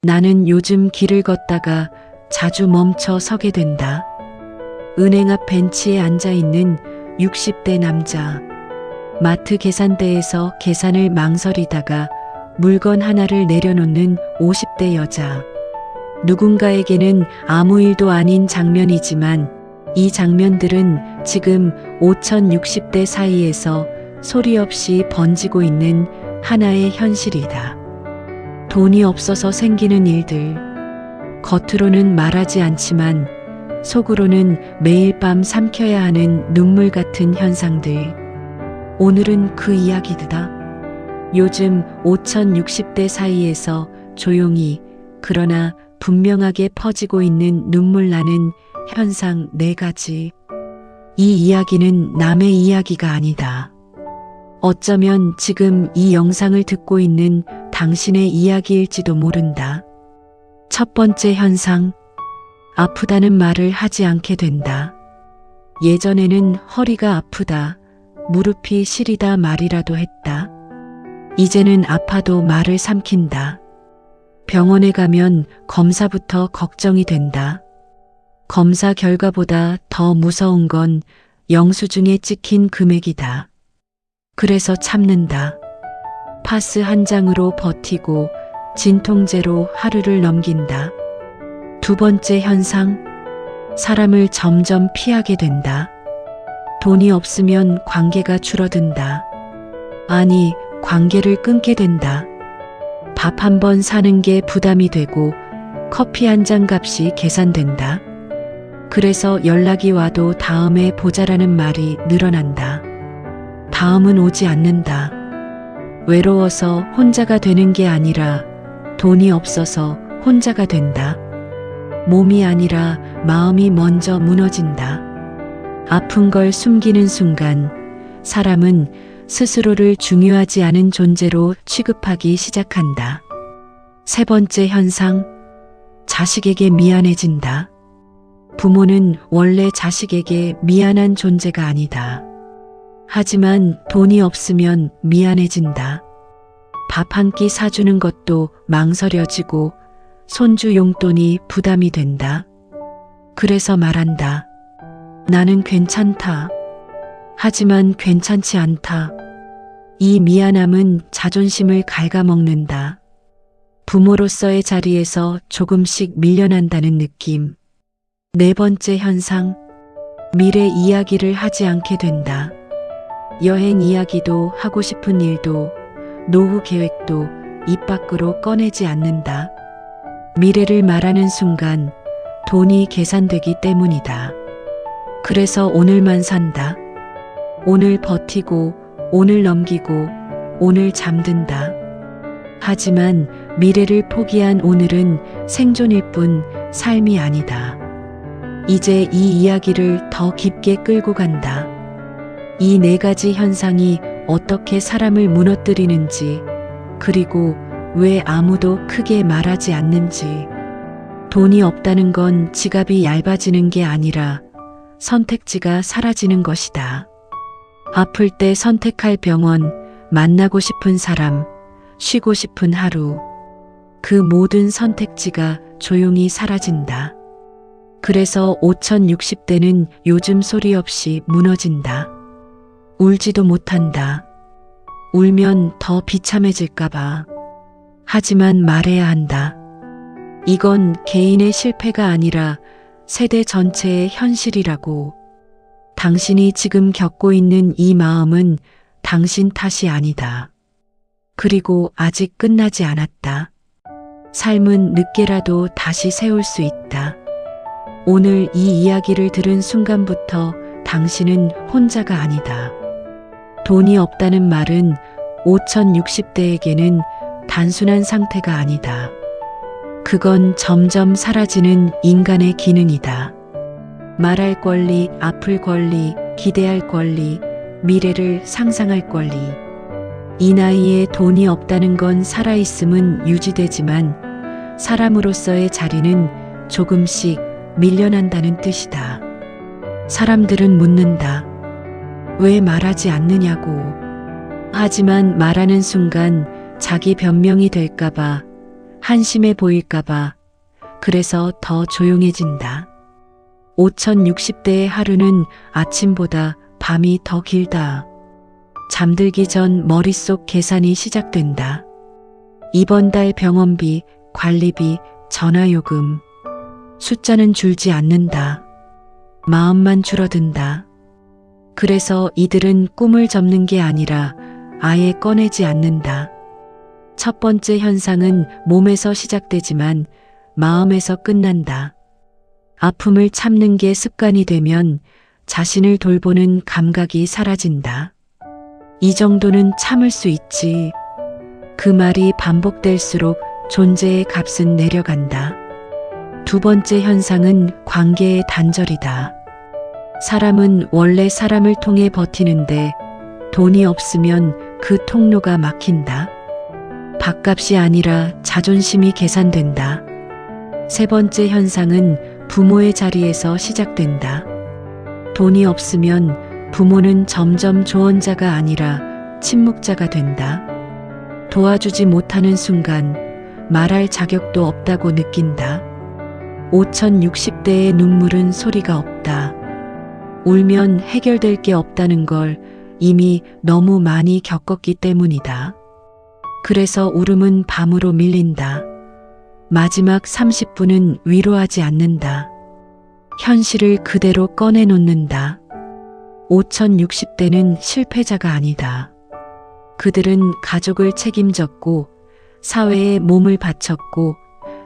나는 요즘 길을 걷다가 자주 멈춰 서게 된다. 은행 앞 벤치에 앉아 있는 60대 남자. 마트 계산대에서 계산을 망설이다가 물건 하나를 내려놓는 50대 여자. 누군가에게는 아무 일도 아닌 장면이지만 이 장면들은 지금 5060대 사이에서 소리 없이 번지고 있는 하나의 현실이다. 돈이 없어서 생기는 일들. 겉으로는 말하지 않지만 속으로는 매일 밤 삼켜야 하는 눈물 같은 현상들. 오늘은 그 이야기다. 요즘 5060대 사이에서 조용히 그러나 분명하게 퍼지고 있는 눈물 나는 현상 4가지. 이 이야기는 남의 이야기가 아니다. 어쩌면 지금 이 영상을 듣고 있는 당신의 이야기일지도 모른다. 첫 번째 현상, 아프다는 말을 하지 않게 된다. 예전에는 허리가 아프다, 무릎이 시리다 말이라도 했다. 이제는 아파도 말을 삼킨다. 병원에 가면 검사부터 걱정이 된다. 검사 결과보다 더 무서운 건 영수증에 찍힌 금액이다. 그래서 참는다. 파스 한 장으로 버티고 진통제로 하루를 넘긴다. 두 번째 현상, 사람을 점점 피하게 된다. 돈이 없으면 관계가 줄어든다. 아니, 관계를 끊게 된다. 밥 한 번 사는 게 부담이 되고 커피 한 잔 값이 계산된다. 그래서 연락이 와도 다음에 보자라는 말이 늘어난다. 다음은 오지 않는다. 외로워서 혼자가 되는 게 아니라 돈이 없어서 혼자가 된다. 몸이 아니라 마음이 먼저 무너진다. 아픈 걸 숨기는 순간 사람은 스스로를 중요하지 않은 존재로 취급하기 시작한다. 세 번째 현상, 자식에게 미안해진다. 부모는 원래 자식에게 미안한 존재가 아니다. 하지만 돈이 없으면 미안해진다. 밥 한 끼 사주는 것도 망설여지고 손주 용돈이 부담이 된다. 그래서 말한다. 나는 괜찮다. 하지만 괜찮지 않다. 이 미안함은 자존심을 갉아먹는다. 부모로서의 자리에서 조금씩 밀려난다는 느낌. 네 번째 현상, 미래 이야기를 하지 않게 된다. 여행 이야기도 하고 싶은 일도 노후 계획도 입 밖으로 꺼내지 않는다. 미래를 말하는 순간 돈이 계산되기 때문이다. 그래서 오늘만 산다. 오늘 버티고 오늘 넘기고 오늘 잠든다. 하지만 미래를 포기한 오늘은 생존일 뿐 삶이 아니다. 이제 이 이야기를 더 깊게 끌고 간다. 이 4가지 현상이 어떻게 사람을 무너뜨리는지, 그리고 왜 아무도 크게 말하지 않는지. 돈이 없다는 건 지갑이 얇아지는 게 아니라 선택지가 사라지는 것이다. 아플 때 선택할 병원, 만나고 싶은 사람, 쉬고 싶은 하루. 그 모든 선택지가 조용히 사라진다. 그래서 5060대는 요즘 소리 없이 무너진다. 울지도 못한다. 울면 더 비참해질까봐. 하지만 말해야 한다. 이건 개인의 실패가 아니라 세대 전체의 현실이라고. 당신이 지금 겪고 있는 이 마음은 당신 탓이 아니다. 그리고 아직 끝나지 않았다. 삶은 늦게라도 다시 세울 수 있다. 오늘 이 이야기를 들은 순간부터 당신은 혼자가 아니다. 돈이 없다는 말은 5060대에게는 단순한 상태가 아니다. 그건 점점 사라지는 인간의 기능이다. 말할 권리, 아플 권리, 기대할 권리, 미래를 상상할 권리. 이 나이에 돈이 없다는 건 살아있음은 유지되지만 사람으로서의 자리는 조금씩 밀려난다는 뜻이다. 사람들은 묻는다. 왜 말하지 않느냐고. 하지만 말하는 순간 자기 변명이 될까봐 한심해 보일까봐. 그래서 더 조용해진다. 5060대의 하루는 아침보다 밤이 더 길다. 잠들기 전 머릿속 계산이 시작된다. 이번 달 병원비, 관리비, 전화요금. 숫자는 줄지 않는다. 마음만 줄어든다. 그래서 이들은 꿈을 접는 게 아니라 아예 꺼내지 않는다. 첫 번째 현상은 몸에서 시작되지만 마음에서 끝난다. 아픔을 참는 게 습관이 되면 자신을 돌보는 감각이 사라진다. 이 정도는 참을 수 있지. 그 말이 반복될수록 존재의 값은 내려간다. 두 번째 현상은 관계의 단절이다. 사람은 원래 사람을 통해 버티는데 돈이 없으면 그 통로가 막힌다. 밥값이 아니라 자존심이 계산된다. 세 번째 현상은 부모의 자리에서 시작된다. 돈이 없으면 부모는 점점 조언자가 아니라 침묵자가 된다. 도와주지 못하는 순간 말할 자격도 없다고 느낀다. 5060대의 눈물은 소리가 없다. 울면 해결될 게 없다는 걸 이미 너무 많이 겪었기 때문이다. 그래서 울음은 밤으로 밀린다. 마지막 30분은 위로하지 않는다. 현실을 그대로 꺼내놓는다. 5060대는 실패자가 아니다. 그들은 가족을 책임졌고 사회에 몸을 바쳤고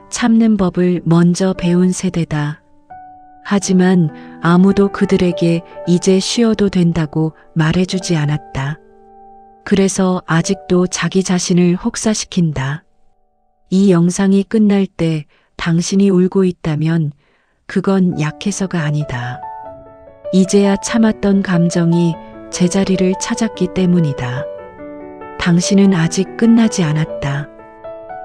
참는 법을 먼저 배운 세대다. 하지만 아무도 그들에게 이제 쉬어도 된다고 말해주지 않았다. 그래서 아직도 자기 자신을 혹사시킨다. 이 영상이 끝날 때 당신이 울고 있다면 그건 약해서가 아니다. 이제야 참았던 감정이 제자리를 찾았기 때문이다. 당신은 아직 끝나지 않았다.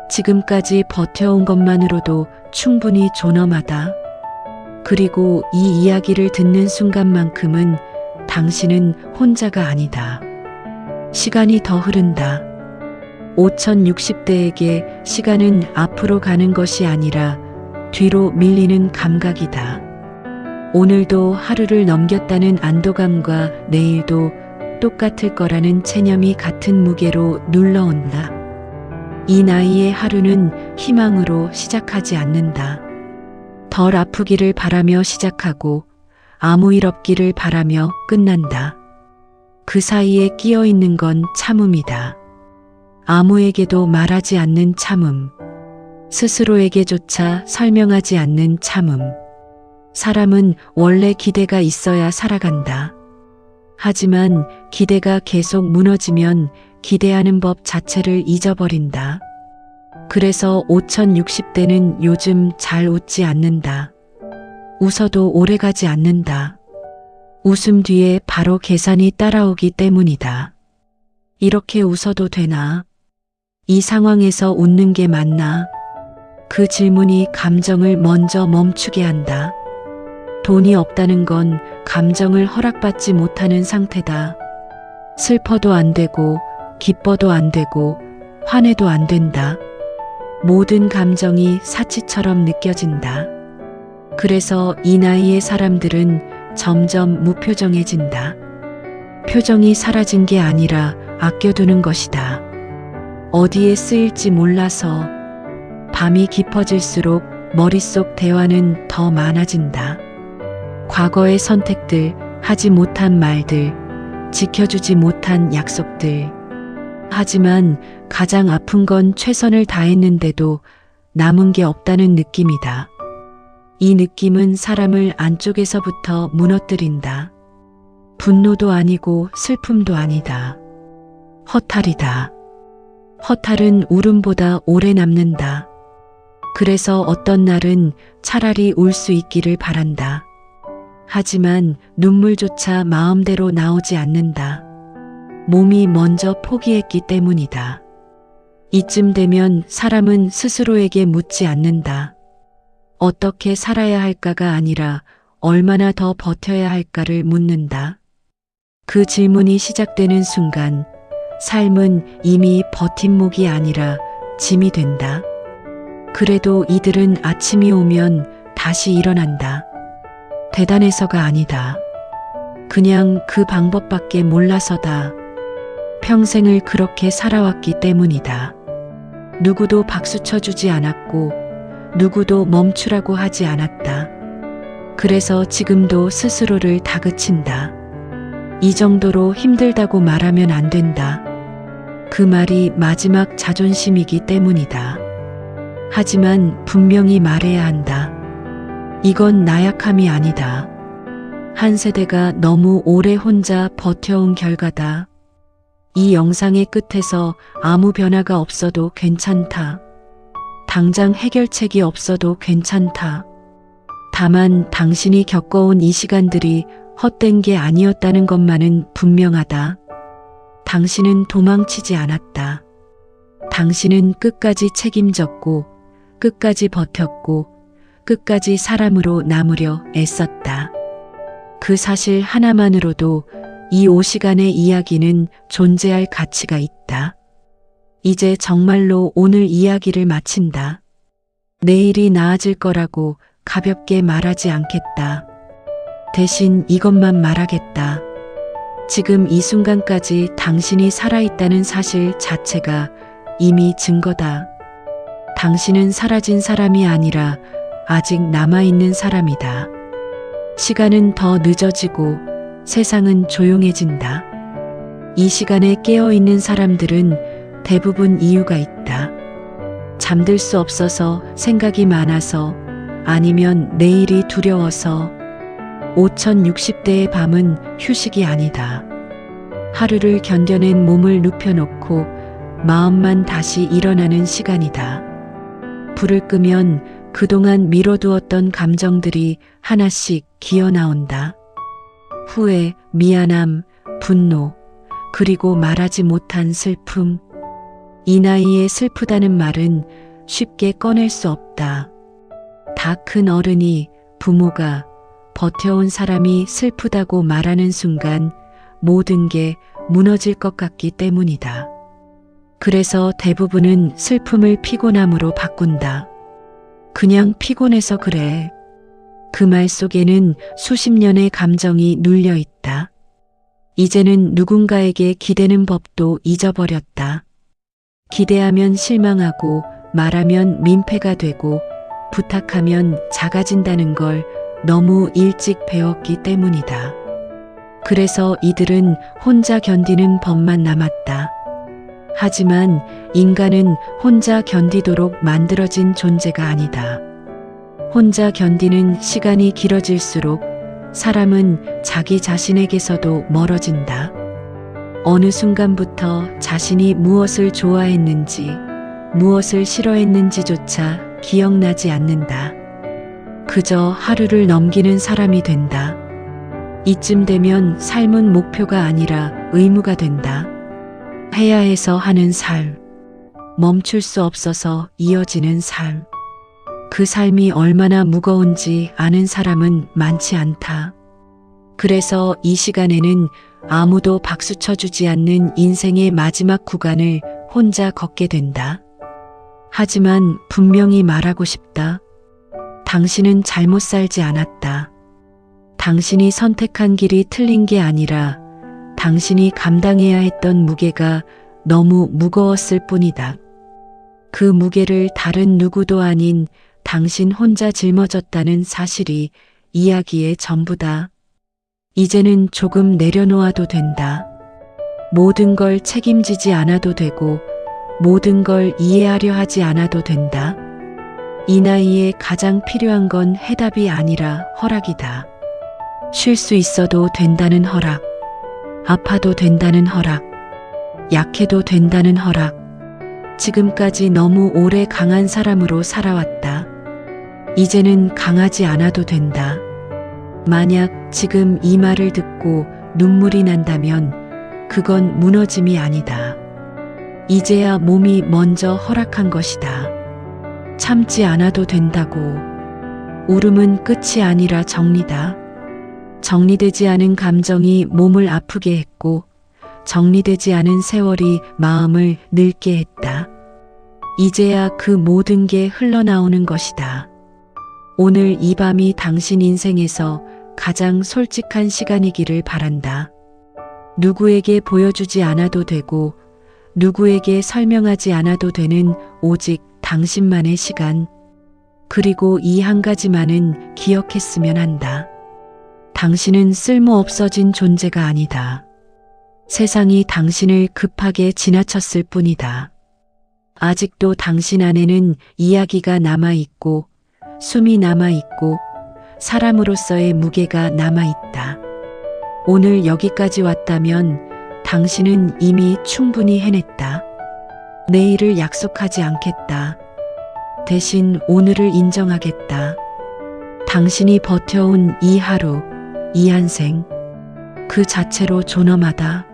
지금까지 버텨온 것만으로도 충분히 존엄하다. 그리고 이 이야기를 듣는 순간만큼은 당신은 혼자가 아니다. 시간이 더 흐른다. 5060대에게 시간은 앞으로 가는 것이 아니라 뒤로 밀리는 감각이다. 오늘도 하루를 넘겼다는 안도감과 내일도 똑같을 거라는 체념이 같은 무게로 눌러온다. 이 나이의 하루는 희망으로 시작하지 않는다. 덜 아프기를 바라며 시작하고 아무 일 없기를 바라며 끝난다. 그 사이에 끼어 있는 건 참음이다. 아무에게도 말하지 않는 참음. 스스로에게조차 설명하지 않는 참음. 사람은 원래 기대가 있어야 살아간다. 하지만 기대가 계속 무너지면 기대하는 법 자체를 잊어버린다. 그래서 5060대는 요즘 잘 웃지 않는다. 웃어도 오래가지 않는다. 웃음 뒤에 바로 계산이 따라오기 때문이다. 이렇게 웃어도 되나? 이 상황에서 웃는 게 맞나? 그 질문이 감정을 먼저 멈추게 한다. 돈이 없다는 건 감정을 허락받지 못하는 상태다. 슬퍼도 안 되고, 기뻐도 안 되고, 화내도 안 된다. 모든 감정이 사치처럼 느껴진다. 그래서 이 나이의 사람들은 점점 무표정해진다. 표정이 사라진 게 아니라 아껴두는 것이다. 어디에 쓰일지 몰라서. 밤이 깊어질수록 머릿속 대화는 더 많아진다. 과거의 선택들, 하지 못한 말들, 지켜주지 못한 약속들. 하지만 가장 아픈 건 최선을 다했는데도 남은 게 없다는 느낌이다. 이 느낌은 사람을 안쪽에서부터 무너뜨린다. 분노도 아니고 슬픔도 아니다. 허탈이다. 허탈은 울음보다 오래 남는다. 그래서 어떤 날은 차라리 울 수 있기를 바란다. 하지만 눈물조차 마음대로 나오지 않는다. 몸이 먼저 포기했기 때문이다. 이쯤 되면 사람은 스스로에게 묻지 않는다. 어떻게 살아야 할까가 아니라 얼마나 더 버텨야 할까를 묻는다. 그 질문이 시작되는 순간 삶은 이미 버팀목이 아니라 짐이 된다. 그래도 이들은 아침이 오면 다시 일어난다. 대단해서가 아니다. 그냥 그 방법밖에 몰라서다. 평생을 그렇게 살아왔기 때문이다. 누구도 박수 쳐주지 않았고 누구도 멈추라고 하지 않았다. 그래서 지금도 스스로를 다그친다. 이 정도로 힘들다고 말하면 안 된다. 그 말이 마지막 자존심이기 때문이다. 하지만 분명히 말해야 한다. 이건 나약함이 아니다. 한 세대가 너무 오래 혼자 버텨온 결과다. 이 영상의 끝에서 아무 변화가 없어도 괜찮다. 당장 해결책이 없어도 괜찮다. 다만 당신이 겪어온 이 시간들이 헛된 게 아니었다는 것만은 분명하다. 당신은 도망치지 않았다. 당신은 끝까지 책임졌고, 끝까지 버텼고, 끝까지 사람으로 남으려 애썼다. 그 사실 하나만으로도 이 5시간의 이야기는 존재할 가치가 있다. 이제 정말로 오늘 이야기를 마친다. 내일이 나아질 거라고 가볍게 말하지 않겠다. 대신 이것만 말하겠다. 지금 이 순간까지 당신이 살아있다는 사실 자체가 이미 증거다. 당신은 사라진 사람이 아니라 아직 남아있는 사람이다. 시간은 더 늦어지고 세상은 조용해진다. 이 시간에 깨어있는 사람들은 대부분 이유가 있다. 잠들 수 없어서, 생각이 많아서, 아니면 내일이 두려워서. 5060대의 밤은 휴식이 아니다. 하루를 견뎌낸 몸을 눕혀놓고 마음만 다시 일어나는 시간이다. 불을 끄면 그동안 미뤄두었던 감정들이 하나씩 기어나온다. 후회, 미안함, 분노, 그리고 말하지 못한 슬픔. 이 나이에 슬프다는 말은 쉽게 꺼낼 수 없다. 다 큰 어른이, 부모가, 버텨온 사람이 슬프다고 말하는 순간 모든 게 무너질 것 같기 때문이다. 그래서 대부분은 슬픔을 피곤함으로 바꾼다. 그냥 피곤해서 그래. 그 말 속에는 수십 년의 감정이 눌려 있다. 이제는 누군가에게 기대는 법도 잊어버렸다. 기대하면 실망하고, 말하면 민폐가 되고, 부탁하면 작아진다는 걸 너무 일찍 배웠기 때문이다. 그래서 이들은 혼자 견디는 법만 남았다. 하지만 인간은 혼자 견디도록 만들어진 존재가 아니다. 혼자 견디는 시간이 길어질수록 사람은 자기 자신에게서도 멀어진다. 어느 순간부터 자신이 무엇을 좋아했는지, 무엇을 싫어했는지조차 기억나지 않는다. 그저 하루를 넘기는 사람이 된다. 이쯤 되면 삶은 목표가 아니라 의무가 된다. 해야 해서 하는 삶, 멈출 수 없어서 이어지는 삶. 그 삶이 얼마나 무거운지 아는 사람은 많지 않다. 그래서 이 시간에는 아무도 박수 쳐주지 않는 인생의 마지막 구간을 혼자 걷게 된다. 하지만 분명히 말하고 싶다. 당신은 잘못 살지 않았다. 당신이 선택한 길이 틀린 게 아니라 당신이 감당해야 했던 무게가 너무 무거웠을 뿐이다. 그 무게를 다른 누구도 아닌 당신 혼자 짊어졌다는 사실이 이야기의 전부다. 이제는 조금 내려놓아도 된다. 모든 걸 책임지지 않아도 되고 모든 걸 이해하려 하지 않아도 된다. 이 나이에 가장 필요한 건 해답이 아니라 허락이다. 쉴 수 있어도 된다는 허락, 아파도 된다는 허락, 약해도 된다는 허락. 지금까지 너무 오래 강한 사람으로 살아왔다. 이제는 강하지 않아도 된다. 만약 지금 이 말을 듣고 눈물이 난다면 그건 무너짐이 아니다. 이제야 몸이 먼저 허락한 것이다. 참지 않아도 된다고. 울음은 끝이 아니라 정리다. 정리되지 않은 감정이 몸을 아프게 했고 정리되지 않은 세월이 마음을 늙게 했다. 이제야 그 모든 게 흘러나오는 것이다. 오늘 이 밤이 당신 인생에서 가장 솔직한 시간이기를 바란다. 누구에게 보여주지 않아도 되고 누구에게 설명하지 않아도 되는 오직 당신만의 시간. 그리고 이 한 가지만은 기억했으면 한다. 당신은 쓸모없어진 존재가 아니다. 세상이 당신을 급하게 지나쳤을 뿐이다. 아직도 당신 안에는 이야기가 남아있고 숨이 남아있고 사람으로서의 무게가 남아있다. 오늘 여기까지 왔다면 당신은 이미 충분히 해냈다. 내일을 약속하지 않겠다. 대신 오늘을 인정하겠다. 당신이 버텨온 이 하루, 이 한생, 그 자체로 존엄하다.